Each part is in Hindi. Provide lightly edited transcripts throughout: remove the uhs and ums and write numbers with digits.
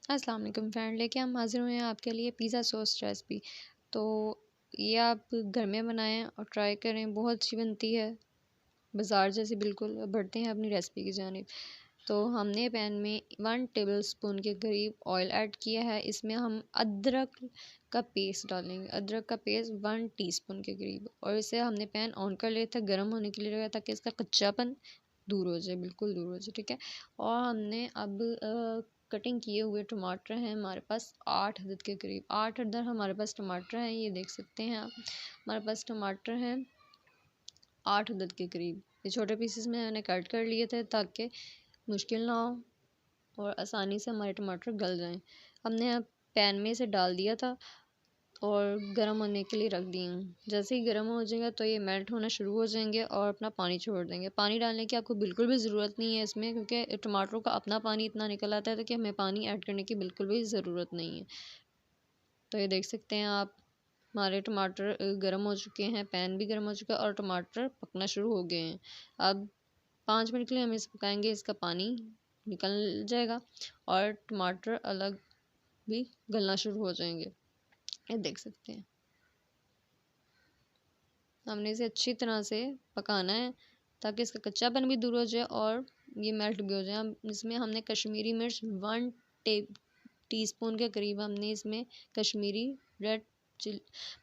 अस्सलाम वालेकुम फ्रेंड, लेके हम हाज़िर हुए हैं आपके लिए पिज़्ज़ा सॉस रेसिपी। तो ये आप घर में बनाएं और ट्राई करें, बहुत अच्छी बनती है, बाज़ार जैसी बिल्कुल। बढ़ते हैं अपनी रेसिपी की जानिब। तो हमने पैन में 1 टेबलस्पून के करीब ऑयल ऐड किया है। इसमें हम अदरक का पेस्ट डालेंगे, अदरक का पेस्ट 1 टीस्पून के करीब, और इसे हमने पैन ऑन कर लिया था, गर्म होने के लिए, ताकि इसका कच्चापन दूर हो जाए, बिल्कुल दूर हो जाए, ठीक है। और हमने अब कटिंग किए हुए टमाटर हैं हमारे पास 8 अदद के करीब, 8 अदद हमारे पास टमाटर हैं, ये देख सकते हैं आप। हमारे पास टमाटर हैं 8 अदद के करीब। ये छोटे पीसेस में मैंने कट कर लिए थे ताकि मुश्किल ना हो और आसानी से हमारे टमाटर गल जाएं। हमने अब पैन में इसे डाल दिया था और गर्म होने के लिए रख दिए हैं। जैसे ही गर्म हो जाएगा तो ये मेल्ट होना शुरू हो जाएंगे और अपना पानी छोड़ देंगे। पानी डालने की आपको बिल्कुल भी ज़रूरत नहीं है इसमें, क्योंकि टमाटरों का अपना पानी इतना निकल आता है कि हमें पानी ऐड करने की बिल्कुल भी ज़रूरत नहीं है। तो ये देख सकते हैं आप, हमारे टमाटर गर्म हो चुके हैं, पैन भी गर्म हो चुका है और टमाटर पकना शुरू हो गए हैं। अब 5 मिनट के लिए हम इसे पकाएंगे, इसका पानी निकल जाएगा और टमाटर अलग भी गलना शुरू हो जाएंगे। ये देख सकते हैं, हमने इसे अच्छी तरह से पकाना है ताकि इसका कच्चापन भी दूर हो जाए और ये मेल्ट भी हो जाए। हम इसमें हमने कश्मीरी मिर्च 1 टीस्पून के करीब हमने इसमें कश्मीरी रेड चिली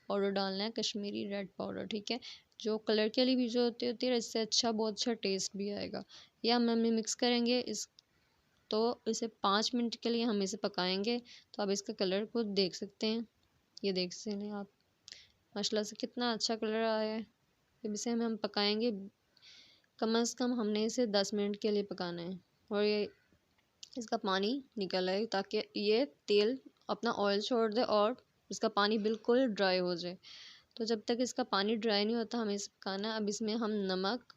पाउडर डालना है, कश्मीरी रेड पाउडर, ठीक है, जो कलर के लिए भी जो होती है, इससे अच्छा, बहुत अच्छा टेस्ट भी आएगा। यह हम मिक्स करेंगे इस, तो इसे 5 मिनट के लिए हम इसे पकाएंगे। तो आप इसका कलर को देख सकते हैं, ये देख सकते हैं आप, माशाल्लाह से कितना अच्छा कलर आया है। अब इसे हम पकाएंगे, कम से कम हमने इसे 10 मिनट के लिए पकाना है और ये इसका पानी निकल आए ताकि ये तेल अपना ऑयल छोड़ दे और इसका पानी बिल्कुल ड्राई हो जाए। तो जब तक इसका पानी ड्राई नहीं होता हमें इसे पकाना है। अब इसमें हम नमक,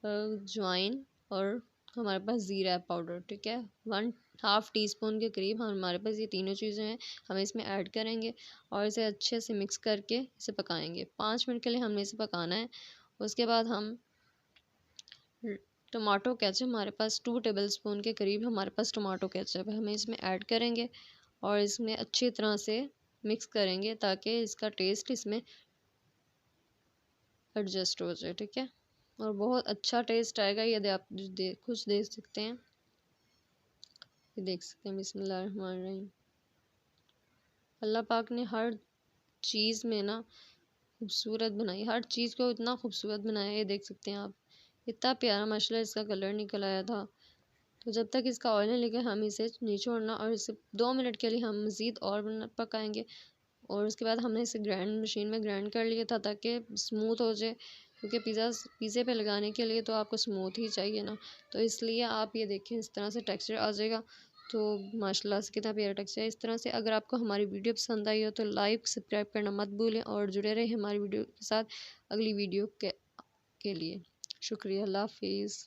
अजवाइन और हमारे पास ज़ीरा पाउडर, ठीक है, 1/2 टीस्पून के करीब हमारे पास ये तीनों चीज़ें हैं, हम इसमें ऐड करेंगे और इसे अच्छे से मिक्स करके इसे पकाएंगे। 5 मिनट के लिए हमने इसे पकाना है। उसके बाद हम टमाटो केचप, हमारे पास 2 टेबलस्पून के करीब हमारे पास टमाटो केचप है, हमें इसमें ऐड करेंगे और इसमें अच्छी तरह से मिक्स करेंगे ताकि इसका टेस्ट इसमें एडजस्ट हो जाए, ठीक है, और बहुत अच्छा टेस्ट आएगा। ये आप कुछ देख सकते हैं, ये देख सकते हैं। बिस्मिल्लाहिर्रहमानिर्रहीम। अल्लाह पाक ने हर चीज़ में ना खूबसूरत बनाई, हर चीज़ को इतना खूबसूरत बनाया, ये देख सकते हैं आप, इतना प्यारा माशाल्लाह इसका कलर निकल आया था। तो जब तक इसका ऑयल नहीं लगे हम इसे नहीं छोड़ना और इसे 2 मिनट के लिए हम मज़ीद और पकाएंगे। और उसके बाद हमने इसे मशीन में ग्राइंड कर लिया था ताकि स्मूथ हो जाए, क्योंकि पिज़्ज़े पे लगाने के लिए तो आपको स्मूथ ही चाहिए ना। तो इसलिए आप ये देखें, इस तरह से टेक्सचर आ जाएगा। तो माशाल्लाह से कितना प्यारा टेक्सचर है। इस तरह से अगर आपको हमारी वीडियो पसंद आई हो तो लाइक सब्सक्राइब करना मत भूलें और जुड़े रहें हमारी वीडियो के साथ अगली वीडियो के लिए। शुक्रिया, अल्लाह हाफिज़।